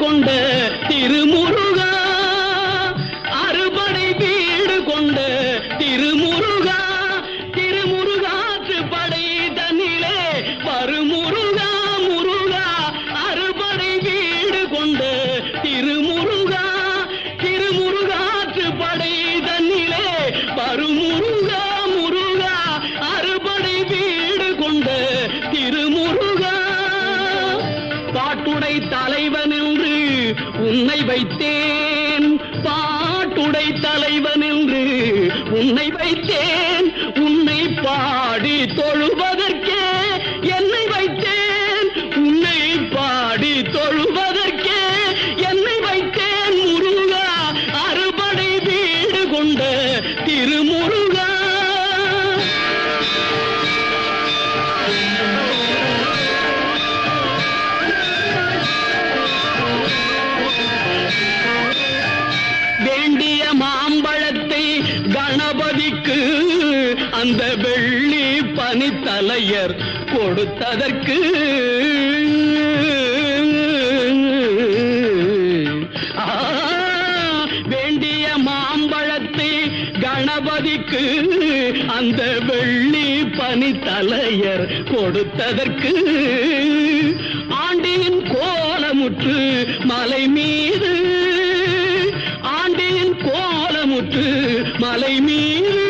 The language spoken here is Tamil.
கொண்ட திருமுருகா, அறுபடை வீடு கொண்ட திருமுருகா, திருமுருகாற்று படை தன்னிலே வருமுருகா முருகா, அறுபடை வீடு கொண்ட திருமுருகா, திருமுருகாற்று படை தன்னிலே வருமுருகா முருகா, அறுபடை வீடு கொண்ட திருமுருகா. பாட்டுடை தலைவன் என்று உன்னை வைத்தேன், பாட்டுடை தலைவன் என்று உன்னை வைத்தேன், உன்னை பாடி தொழுவதற்கே என்னை வைத்தேன், உன்னை பாடி தொழுவதற்கே என்னை வைத்தேன் முருகா, அறுபடை வீடு கொண்ட திருமுருகா. வேண்டிய மாம்பழத்தை கணபதிக்கு அந்த வெள்ளி பனித்தலையர் கொடுத்ததற்கு, வேண்டிய மாம்பழத்தை கணபதிக்கு அந்த வெள்ளி பனித்தலையர் கொடுத்ததற்கு, ஆண்டியின் கோலமுற்று மலை மீது, ஆண்டியின் கோலமுற்று மலை மீது